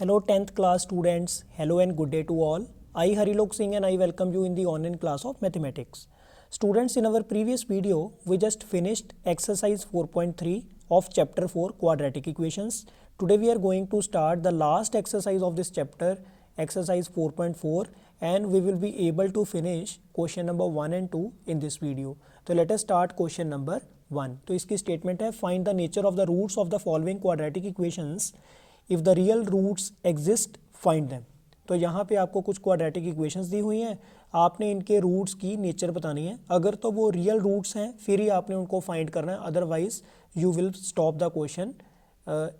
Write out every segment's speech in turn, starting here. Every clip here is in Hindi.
Hello 10th class students, hello and good day to all. I Harilok Singh and I welcome you in the online class of mathematics. Students, in our previous video, we just finished exercise 4.3 of chapter 4 quadratic equations. Today we are going to start the last exercise of this chapter, exercise 4.4, and we will be able to finish question number 1 and 2 in this video. So let us start question number 1. तो इसकी statement है find the nature of the roots of the following quadratic equations. If the real roots exist find them. तो यहाँ पे आपको कुछ क्वाड्रेटिक इक्वेशंस दी हुई हैं, आपने इनके रूट्स की नेचर बतानी है। अगर तो वो रियल रूट्स हैं फिर ही आपने उनको फाइंड करना है, otherwise you will stop the question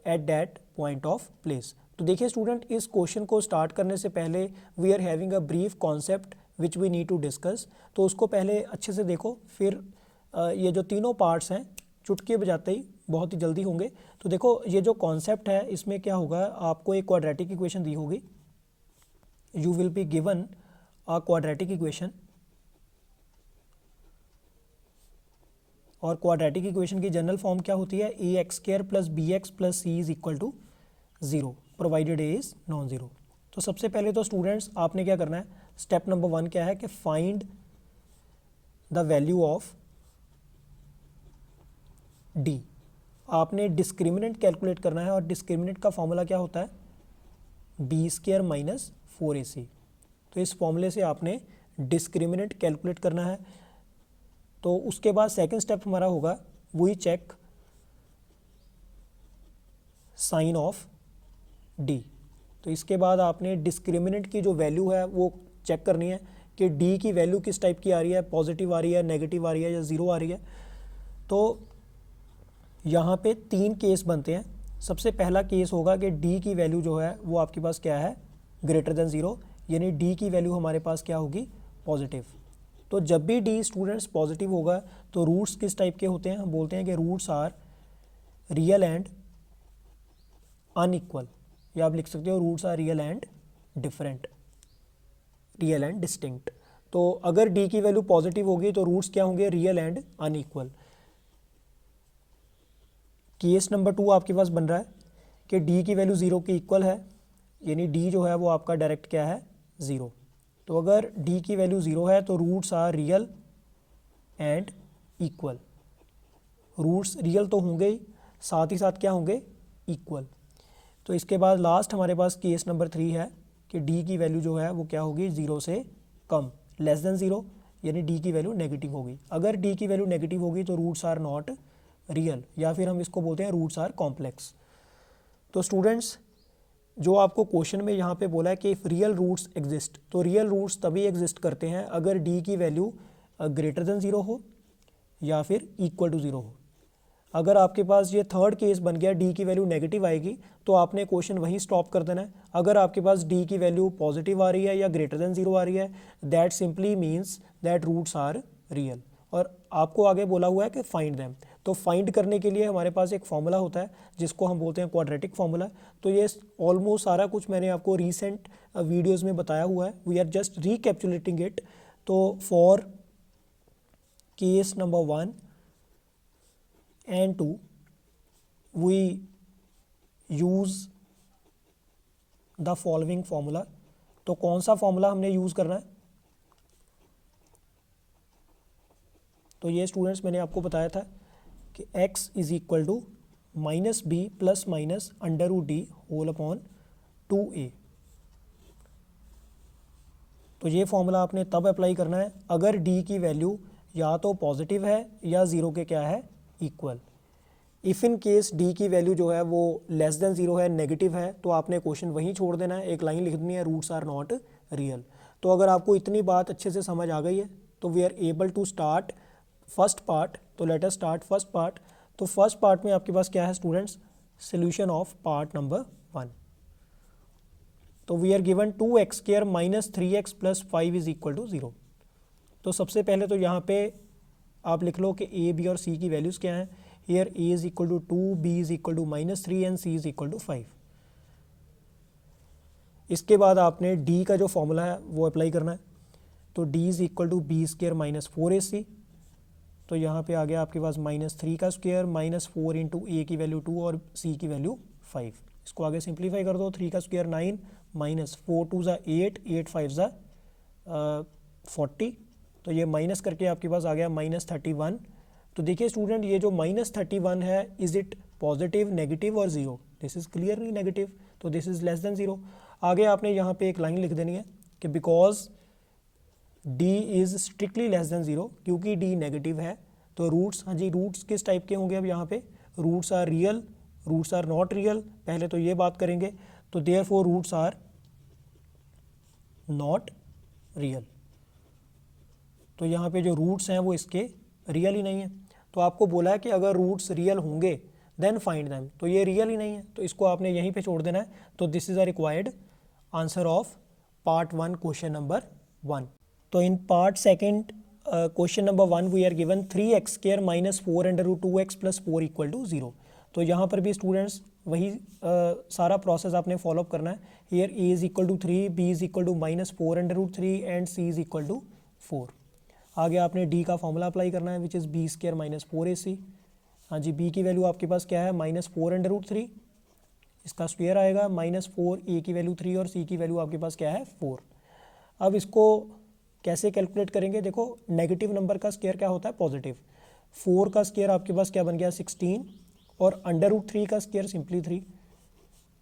at that point of place. तो देखिए स्टूडेंट, इस क्वेश्चन को स्टार्ट करने से पहले we are having a brief concept which we need to discuss. तो उसको पहले अच्छे से देखो, फिर ये जो तीनों पार्ट्स हैं चुटकी बजाते ही बहुत ही जल्दी होंगे। तो देखो ये जो कॉन्सेप्ट है इसमें क्या होगा, आपको एक क्वाड्रेटिक इक्वेशन दी होगी, you will be given a quadratic equation, और क्वाड्रेटिक इक्वेशन की जनरल फॉर्म क्या होती है, a x square plus b x plus c is equal to 0 provided a is non zero. तो सबसे पहले तो स्टूडेंट्स आपने क्या करना है, स्टेप नंबर 1 क्या है कि find the value of D. आपने डिस्क्रिमिनेंट कैलकुलेट करना है, और डिस्क्रिमिनेंट का फॉर्मूला क्या होता है, बी स्क्वायर माइनस 4ac। तो इस फॉर्मूले से आपने डिस्क्रिमिनेंट कैलकुलेट करना है। तो उसके बाद सेकंड स्टेप हमारा होगा we check sign of D. तो इसके बाद आपने डिस्क्रिमिनेंट की जो वैल्यू है वो चेक करनी है कि डी की वैल्यू किस टाइप की आ रही है, पॉजिटिव आ रही है, नेगेटिव आ रही है या ज़ीरो आ रही है। तो यहाँ पे 3 केस बनते हैं। सबसे पहला केस होगा कि डी की वैल्यू जो है वो आपके पास क्या है, ग्रेटर देन 0, यानी डी की वैल्यू हमारे पास क्या होगी, पॉजिटिव। तो जब भी डी स्टूडेंट्स पॉजिटिव होगा तो रूट्स किस टाइप के होते हैं, हम बोलते हैं कि roots are real and unequal, या आप लिख सकते हो roots are real and different, real and distinct. तो अगर डी की वैल्यू पॉजिटिव होगी तो रूट्स क्या होंगे, real and unequal. Case number 2 आपके पास बन रहा है कि डी की वैल्यू 0 के इक्वल है, यानी डी जो है वो आपका डायरेक्ट क्या है, 0। तो अगर डी की वैल्यू 0 है तो roots are real and equal. Roots real तो होंगे ही, साथ ही साथ क्या होंगे, इक्वल। तो इसके बाद लास्ट हमारे पास केस नंबर 3 है कि डी की वैल्यू जो है वो क्या होगी, 0 से कम, लेस देन 0, यानी डी की वैल्यू नेगेटिव होगी। अगर डी की वैल्यू नेगेटिव होगी तो रूट्स आर नॉट रियल, या फिर हम इसको बोलते हैं रूट्स आर कॉम्प्लेक्स। तो स्टूडेंट्स, जो आपको क्वेश्चन में यहाँ पे बोला है कि इफ़ रियल रूट्स एग्जिस्ट, तो रियल रूट्स तभी एग्जिस्ट करते हैं अगर डी की वैल्यू ग्रेटर देन 0 हो या फिर इक्वल टू 0 हो। अगर आपके पास ये थर्ड केस बन गया, डी की वैल्यू नेगेटिव आएगी, तो आपने क्वेश्चन वहीं स्टॉप कर देना है। अगर आपके पास डी की वैल्यू पॉजिटिव आ रही है या ग्रेटर देन 0 आ रही है, that simply means that roots are real. और आपको आगे बोला हुआ है कि फाइंड देम। तो फाइंड करने के लिए हमारे पास एक फॉर्मूला होता है जिसको हम बोलते हैं क्वाड्रेटिक फार्मूला। तो ये ऑलमोस्ट सारा कुछ मैंने आपको रीसेंट वीडियोस में बताया हुआ है, वी आर जस्ट रिकैप्चुलेटिंग इट। तो for case number 1 and 2 we use the following formula। तो कौन सा फॉर्मूला हमने यूज़ करना है, तो ये स्टूडेंट्स मैंने आपको बताया था कि x is equal to minus b plus minus under root D whole upon 2a। तो ये फॉर्मूला आपने तब अप्लाई करना है अगर d की वैल्यू या तो पॉजिटिव है या 0 के क्या है, equal. If in case D की वैल्यू जो है वो लेस देन 0 है, नेगेटिव है, तो आपने क्वेश्चन वहीं छोड़ देना है, एक लाइन लिख देनी है, रूट्स आर नॉट रियल। तो अगर आपको इतनी बात अच्छे से समझ आ गई है तो we are able to start first part. तो let us start first part. तो फर्स्ट पार्ट में आपके पास क्या है students, solution of part number 1। तो we are given 2x square minus 3x plus 5 is equal to 0। तो सबसे पहले तो यहाँ पे आप लिख लो कि a, b और c की वैल्यूज़ क्या हैं। Here a is equal to 2, b is equal to minus 3 and c is equal to 5। इसके बाद आपने d का जो फॉर्मूला है वो अप्लाई करना है। तो d is equal to b square minus 4ac। तो यहाँ पे आ गया आपके पास -3 का स्क्वायर -4 इंटू ए की वैल्यू 2 और c की वैल्यू 5। इसको आगे सिंप्लीफाई कर दो, 3 का स्क्वायर 9 माइनस 4 2 ज़ा 8, 8 5 ज़ा 40, तो ये माइनस करके आपके पास आ गया -31। तो देखिए स्टूडेंट, ये जो -31 है, इज इट पॉजिटिव, नेगेटिव और zero? This is clearly negative, तो this is less than zero. आगे आपने यहाँ पे एक लाइन लिख देनी है कि because D is strictly less than zero, क्योंकि डी नेगेटिव है। तो रूट्स, हाँ जी, रूट्स किस टाइप के होंगे अब यहाँ पे? Roots are real, roots are not real, पहले तो ये बात करेंगे। तो therefore roots are not real. तो यहाँ पे जो रूट्स हैं वो इसके रियल ही नहीं है। तो आपको बोला है कि अगर रूट्स रियल होंगे देन फाइंड देम, तो ये रियल ही नहीं है, तो इसको आपने यहीं पे छोड़ देना है। तो this is a required answer of part 1 question number 1। तो in part second question number 1 we are given 3x square minus 4 under root 2x plus 4 equal to 0। तो यहाँ पर भी स्टूडेंट्स वही सारा प्रोसेस आपने फॉलोअप करना है। Here a is equal to 3, b is equal to minus 4 under root 3 and c is equal to 4। आगे आपने d का फॉर्मूला अप्लाई करना है which is b square minus 4ac। हाँ जी, b की वैल्यू आपके पास क्या है? -4 अंडर रूट 3, इसका स्क्वायर आएगा -4, a की वैल्यू 3 और c की वैल्यू आपके पास क्या है? 4। अब इसको कैसे कैलकुलेट करेंगे? देखो, नेगेटिव नंबर का स्क्वायर क्या होता है? पॉजिटिव। 4 का स्क्वायर आपके पास क्या बन गया? 16, और अंडर रूट 3 का स्क्वायर सिंपली 3,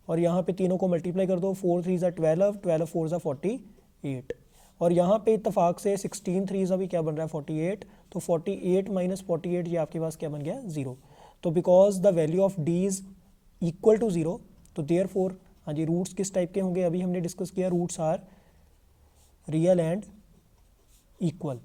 और यहाँ पे तीनों को मल्टीप्लाई कर दो, 4 3 ज़ा 12, 12 4 ज़ा 48, और यहाँ पे इत्तेफाक से 16 3 ज़ा भी क्या बन रहा है? 48। तो 48 माइनस 48 ये आपके पास क्या बन गया? 0। तो because the value of D is equal to 0, तो देयरफॉर, हाँ जी, रूट्स किस टाइप के होंगे? अभी हमने डिस्कस किया, roots are real and equal.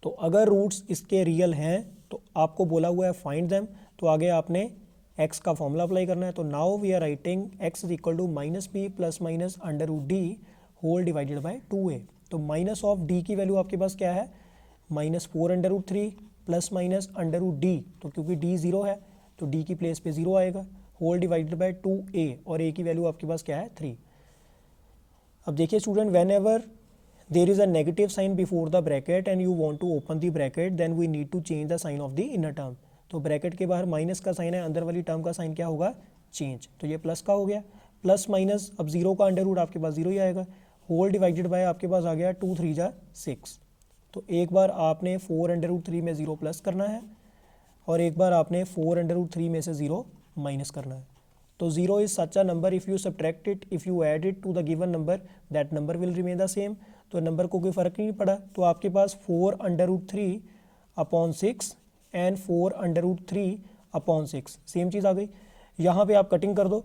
तो अगर रूट्स इसके रियल हैं तो आपको बोला हुआ है फाइंड देम, तो आगे आपने x का फॉर्मूला अप्लाई करना है। तो now we are writing x is equal to minus b plus minus under root D whole divided by 2a। तो माइनस ऑफ d की वैल्यू आपके पास क्या है? -4 under root 3 plus minus under root D, तो क्योंकि d 0 है तो d की प्लेस पे 0 आएगा, होल डिवाइडेड बाई 2a, और a की वैल्यू आपके पास क्या है? 3। अब देखिए student, when ever there is a negative sign before the bracket and you want to open the bracket, then we need to change the sign of the inner term। तो ब्रैकेट के बाहर माइनस का साइन है, अंदर वाली टर्म का साइन क्या होगा? चेंज। तो ये प्लस का हो गया, प्लस माइनस, अब 0 का अंडर रूट आपके पास 0 ही आएगा, होल डिवाइडेड बाय आपके पास आ गया 2 3 ज़ा 6। तो एक बार आपने 4 अंडर रूट 3 में 0 प्लस करना है, और एक बार आपने 4 अंडर रूट 3 में से 0 माइनस करना है। तो 0 is such a number if you subtract it, if you add it to the given number, that number will remain the same. तो नंबर को कोई फ़र्क नहीं पड़ा, तो आपके पास 4 under root 3 upon 6 and 4 under root 3 upon 6 same चीज़ आ गई। यहाँ पे आप कटिंग कर दो,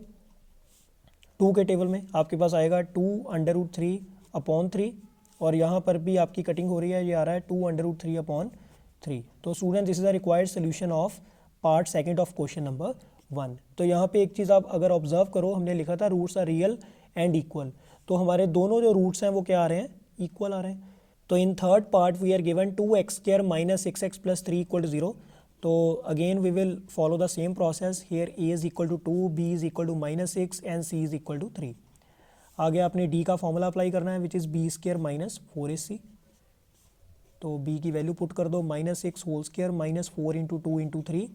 2 के टेबल में आपके पास आएगा 2 अंडर रूट 3 अपॉन 3, और यहाँ पर भी आपकी कटिंग हो रही है, ये आ रहा है 2 अंडर रूट 3 अपॉन 3। तो student, this is a required solution of part second of question number 1। तो यहाँ पे एक चीज़ आप अगर ऑब्जर्व करो, हमने लिखा था roots are real and equal, तो हमारे दोनों जो रूट्स हैं वो क्या आ रहे हैं? इक्वल आ रहे हैं। तो in third part we are given 2x square minus 6x plus 3 equal to 0। तो again we will follow the same process, here a is equal to 2, b is equal to -6 and c is equal to 3। आगे आपने d का फॉर्मूला अप्लाई करना है which is b square minus 4ac। तो b की वैल्यू पुट कर दो, -6 whole square minus 4 into 2 into 3।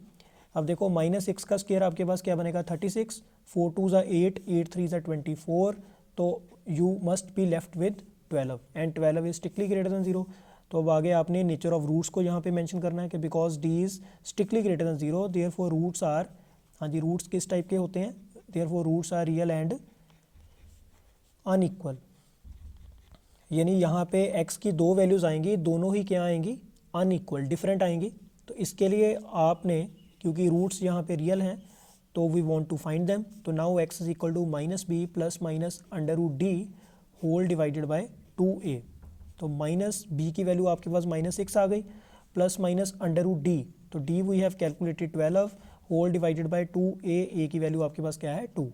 अब देखो, -6 का स्क्वायर आपके पास क्या बनेगा? 36, 4 2 ज़ा 8, 8 3 ज़ा 24, तो you must be left with 12 and 12 is strictly greater than 0। तो अब आगे आपने नेचर ऑफ रूट्स को यहाँ पे मेंशन करना है कि because D is strictly greater than 0, therefore roots are, हाँ जी, रूट्स किस टाइप के होते हैं? Therefore roots are real and unequal. यानी यहाँ पे x की 2 वैल्यूज़ आएंगी, दोनों ही क्या आएंगी? अनइक्वल, डिफरेंट आएंगी। तो इसके लिए आपने, क्योंकि रूट्स यहाँ पे रियल हैं, तो we want to find them. तो now x is equal to -b plus minus under root D whole divided by 2a। तो माइनस b की वैल्यू आपके पास -6 आ गई, plus minus under root D, तो d we have calculated 12 whole divided by 2a, a की वैल्यू आपके पास क्या है? 2।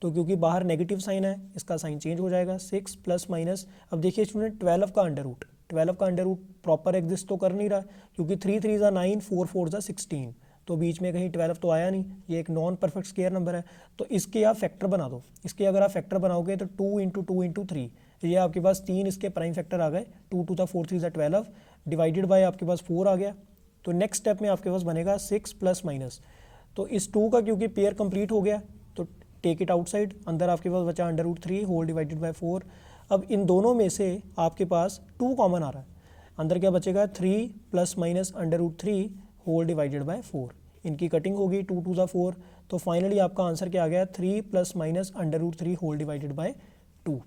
तो क्योंकि बाहर नेगेटिव साइन है, इसका साइन चेंज हो जाएगा, 6 प्लस माइनस, अब देखिए स्टूडेंट 12 का अंडर रूट, 12 का अंडर रूट प्रॉपर एग्जिस्ट तो कर नहीं रहा, क्योंकि 3 3 ज़ा 9, 4 4 ज़ा 16, तो बीच में कहीं 12 तो आया नहीं, ये एक नॉन परफेक्ट स्क्वायर नंबर है। तो इसके आप फैक्टर बना दो, इसके अगर आप फैक्टर बनाओगे तो 2 इंटू 2 इंटू 3, ये आपके पास 3 इसके प्राइम फैक्टर आ गए, 2 2 ज़ा 4 3 ज़ा 12 डिवाइडेड बाय आपके पास 4 आ गया। तो नेक्स्ट स्टेप में आपके पास बनेगा 6 प्लस माइनस, तो इस 2 का क्योंकि पेयर कंप्लीट हो गया तो टेक इट आउटसाइड, अंदर आपके पास बचा √3 होल डिवाइडेड बाय 4। अब इन दोनों में से आपके पास 2 कॉमन आ रहा है, अंदर क्या बचेगा 3 plus minus √3 whole divided by 4। इनकी कटिंग होगी 2 2 ज़ा 4, तो फाइनली आपका आंसर क्या आ गया 3 plus minus √3 whole divided by 2।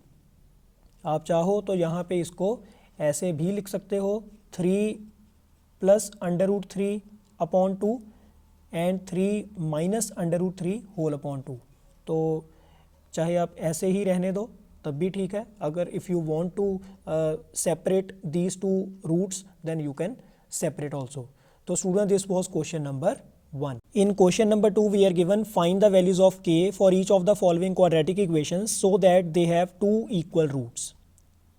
आप चाहो तो यहाँ पे इसको ऐसे भी लिख सकते हो 3 plus √3 upon 2 and 3 minus √3 whole upon 2। तो चाहे आप ऐसे ही रहने दो तब भी ठीक है, अगर if you want to separate these two roots then you can separate also. तो student this was question number 1. In question number 2 we are given find the values of k for each of the following quadratic equations so that they have two equal roots.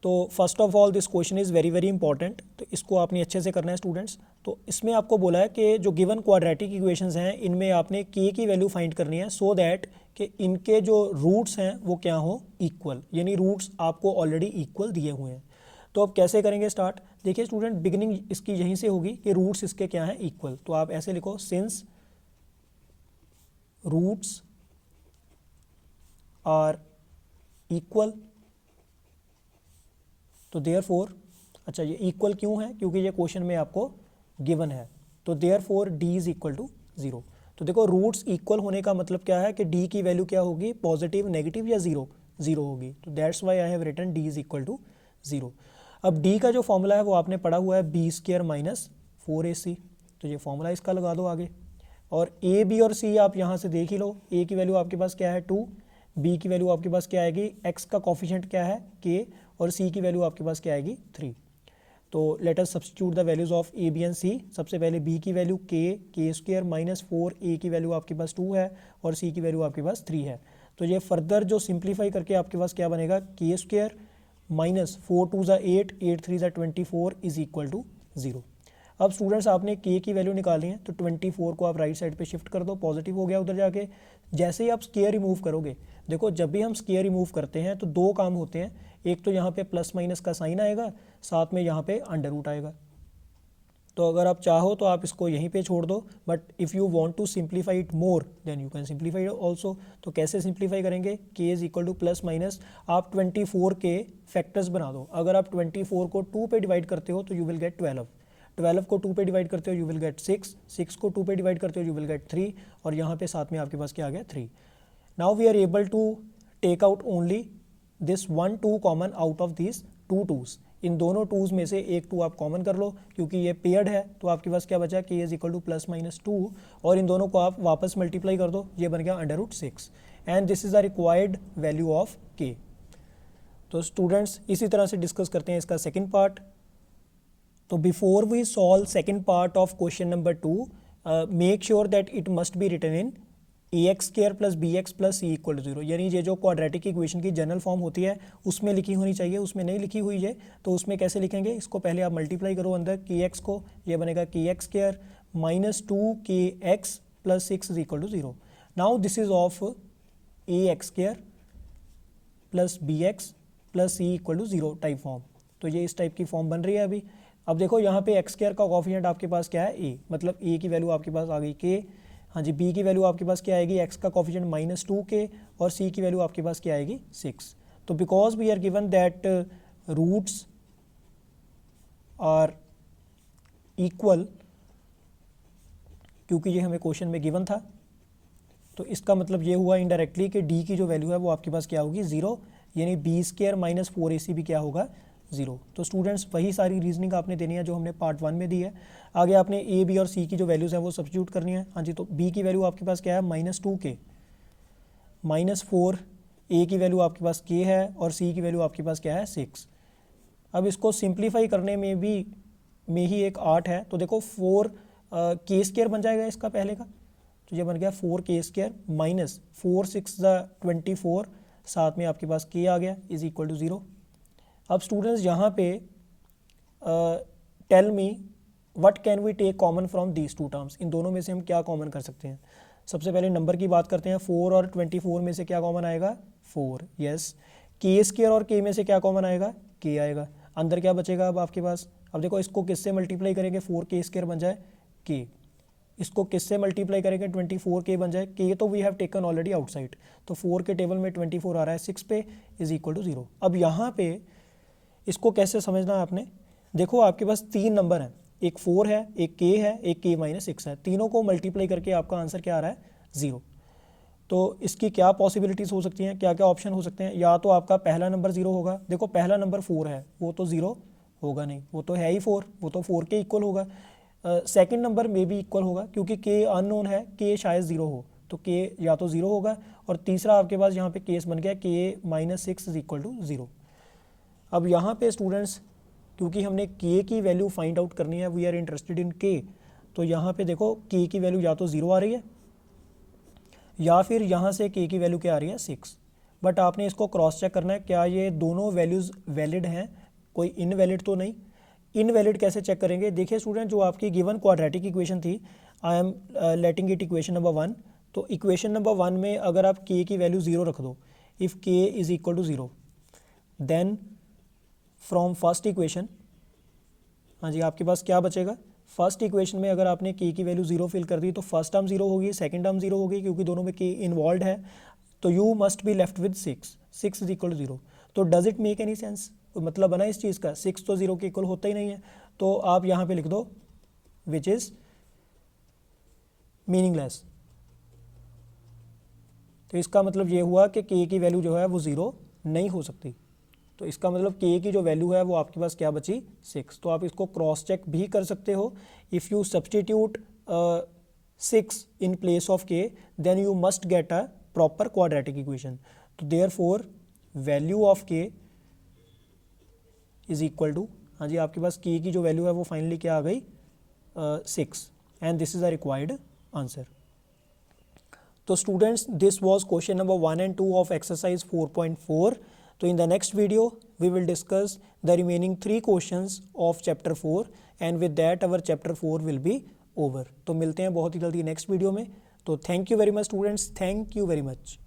तो first of all this question is very very important, तो इसको आपने अच्छे से करना है स्टूडेंट्स। तो इसमें आपको बोला है कि जो गिवन क्वाड्रेटिक इक्वेशंस हैं इनमें आपने k की वैल्यू फाइंड करनी है सो दैट कि इनके जो रूट्स हैं वो क्या हो इक्वल, यानी रूट्स आपको ऑलरेडी इक्वल दिए हुए हैं। तो अब कैसे करेंगे स्टार्ट, देखिए स्टूडेंट बिगिनिंग इसकी यहीं से होगी कि रूट्स इसके क्या हैं इक्वल। तो आप ऐसे लिखो सिंस रूट्स आर इक्वल, तो देयरफॉर, अच्छा ये इक्वल क्यों है, क्योंकि ये क्वेश्चन में आपको गिवन है, तो therefore d is equal to 0। तो देखो रूट्स इक्वल होने का मतलब क्या है कि d की वैल्यू क्या होगी, पॉजिटिव, नेगेटिव या जीरो होगी। तो that's why I have written d is equal to 0। अब d का जो फॉर्मूला है वो आपने पढ़ा हुआ है b² माइनस 4ac, तो ये फॉर्मूला इसका लगा दो आगे। और a b और c आप यहाँ से देख ही लो, a की वैल्यू आपके पास क्या है 2, b की वैल्यू आपके पास क्या आएगी, x का कोफिशिएंट क्या है k, और c की वैल्यू आपके पास क्या आएगी 3। तो let us substitute the values of a b and c। सबसे पहले b की वैल्यू k² माइनस 4, a की वैल्यू आपके पास 2 है और c की वैल्यू आपके पास 3 है। तो ये फर्दर जो सिंप्लीफाई करके आपके पास क्या बनेगा, k² माइनस 4 2 ज़ा 8, 8 3 ज़ा 24 इज इक्वल टू 0। अब स्टूडेंट्स आपने k की वैल्यू निकाली है तो 24 को आप राइट साइड पे शिफ्ट कर दो, पॉजिटिव हो गया उधर जाके। जैसे ही आप स्क्वायर रिमूव करोगे, देखो जब भी हम स्क्वायर रिमूव करते हैं तो दो काम होते हैं, एक तो यहाँ पे प्लस माइनस का साइन आएगा, साथ में यहाँ पे अंडर रूट आएगा। तो अगर आप चाहो तो आप इसको यहीं पे छोड़ दो, but if you want to simplify it more then you can simplify it also. तो कैसे सिंप्लीफाई करेंगे, k is equal to plus minus, आप 24 के फैक्टर्स बना दो। अगर आप 24 को 2 पे डिवाइड करते हो तो यू विल गेट 12, 12 को 2 पे डिवाइड करते हो यू विल गेट 6, 6 को 2 पे डिवाइड करते हो यू विल गेट 3, और यहाँ पे साथ में आपके पास क्या आ गया 3। Now we are able to take out only this 1 2 common out of this 2 2s। इन दोनों 2s में से एक 2 आप कॉमन कर लो, क्योंकि ये पेयर्ड है तो आपके पास क्या बचा, k is equal to plus minus 2, और इन दोनों को आप वापस मल्टीप्लाई कर दो, ये बन गया √6 and this is the required value of k। तो स्टूडेंट्स इसी तरह से डिस्कस करते हैं इसका सेकेंड पार्ट। तो before we solve second part of question number 2, make sure that it must be written in ax² plus bx plus c equal to 0, यानी ये जो क्वाड्रेटिक इक्वेशन की जनरल फॉर्म होती है उसमें लिखी होनी चाहिए, उसमें नहीं लिखी हुई है तो उसमें कैसे लिखेंगे, इसको पहले आप मल्टीप्लाई करो अंदर kx को, ये बनेगा kx² minus 2kx plus 6 is equal to 0। Now this is of ax² plus bx plus c equal to 0 type form. तो ये इस टाइप की फॉर्म बन रही है अभी। अब देखो यहाँ पे x² का कोफिशिएंट आपके पास क्या है a, मतलब a की वैल्यू आपके पास आ गई k, हाँ जी, b की वैल्यू आपके पास क्या आएगी, x का कोफिशिएंट माइनस 2k, और c की वैल्यू आपके पास क्या आएगी 6। तो because we are given that roots are equal, क्योंकि ये हमें क्वेश्चन में गिवन था, तो इसका मतलब ये हुआ इनडायरेक्टली कि d की जो वैल्यू है वो आपके पास क्या होगी 0, यानी b² माइनस 4ac भी क्या होगा 0। तो स्टूडेंट्स वही सारी रीजनिंग आपने देनी है जो हमने पार्ट 1 में दी है। आगे आपने a b और c की जो वैल्यूज़ हैं वो सब्स्टिट्यूट करनी है। हाँ जी, तो b की वैल्यू आपके पास क्या है माइनस 2k माइनस 4, a की वैल्यू आपके पास k है और c की वैल्यू आपके पास क्या है 6। अब इसको सिंप्लीफाई करने में ही एक आर्ट है। तो देखो 4k² बन जाएगा इसका पहले का, तो ये बन गया 4k² माइनस 4 6 ज़ा 24, साथ में आपके पास k आ गया इज इक्वल टू 0। अब स्टूडेंट्स यहाँ पे tell me what can we take common from these two terms, इन दोनों में से हम क्या कॉमन कर सकते हैं। सबसे पहले नंबर की बात करते हैं, 4 और 24 में से क्या कॉमन आएगा 4, यस। k² और k में से क्या कॉमन आएगा k आएगा, अंदर क्या बचेगा अब आपके पास। अब देखो इसको किससे मल्टीप्लाई करेंगे, 4k² बन जाए k, इसको किससे मल्टीप्लाई करेंगे 24 के बन जाए, के तो we have taken already outside, तो 4 के टेबल में 24 आ रहा है 6 पे इज इक्वल टू 0। अब यहाँ पे इसको कैसे समझना है आपने, देखो आपके पास 3 नंबर हैं, एक 4 है, एक k है, एक k माइनस 6 है, तीनों को मल्टीप्लाई करके आपका आंसर क्या आ रहा है 0। तो इसकी क्या पॉसिबिलिटीज़ हो सकती हैं, क्या क्या ऑप्शन हो सकते हैं, या तो आपका पहला नंबर 0 होगा, देखो पहला नंबर 4 है वो तो 0 होगा नहीं, वो तो है ही 4, वो तो 4 के इक्वल होगा। सेकंड नंबर में भी इक्वल होगा क्योंकि k अननोन है, k शायद 0 हो, तो k या तो 0 होगा। और तीसरा आपके पास यहाँ पे केस बन गया k minus 6 is equal to 0। अब यहाँ पे स्टूडेंट्स क्योंकि हमने k की वैल्यू फाइंड आउट करनी है, we are interested in k, तो यहाँ पे देखो k की वैल्यू या तो 0 आ रही है या फिर यहाँ से k की वैल्यू क्या आ रही है 6। बट आपने इसको क्रॉस चेक करना है क्या ये दोनों वैल्यूज़ वैलिड हैं, कोई इनवैलिड तो नहीं। इनवैलिड कैसे चेक करेंगे, देखिए स्टूडेंट जो आपकी गिवन क्वाड्रेटिक इक्वेशन थी, I am letting it equation number 1, तो इक्वेशन नंबर 1 में अगर आप k की वैल्यू 0 रख दो, if k is equal to 0 then from first equation, हाँ जी आपके पास क्या बचेगा, फर्स्ट इक्वेशन में अगर आपने k की वैल्यू 0 फिल कर दी तो फर्स्ट टर्म 0 होगी, सेकंड टर्म 0 होगी क्योंकि दोनों में k इन्वॉल्व है, तो you must be left with 6 is equal to 0। तो does it make any sense, मतलब बना इस चीज़ का, 6 तो 0 के इक्वल होता ही नहीं है, तो आप यहाँ पे लिख दो विच इज़ मीनिंगलेस। तो इसका मतलब ये हुआ कि k की वैल्यू जो है वो 0 नहीं हो सकती, तो इसका मतलब k की जो वैल्यू है वो आपके पास क्या बची 6। तो आप इसको क्रॉस चेक भी कर सकते हो, if you substitute 6 in place of k then you must get a proper quadratic equation. तो therefore value of k is equal to, हाँ जी आपके पास k की जो वैल्यू है वो फाइनली क्या आ गई 6, and this is a required answer. तो students this was question number 1 and 2 of exercise 4.4। तो in the next video we will discuss the remaining 3 questions of chapter 4 and with that our chapter 4 will be over। तो मिलते हैं बहुत ही जल्दी नेक्स्ट वीडियो में। तो thank you very much students, thank you very much.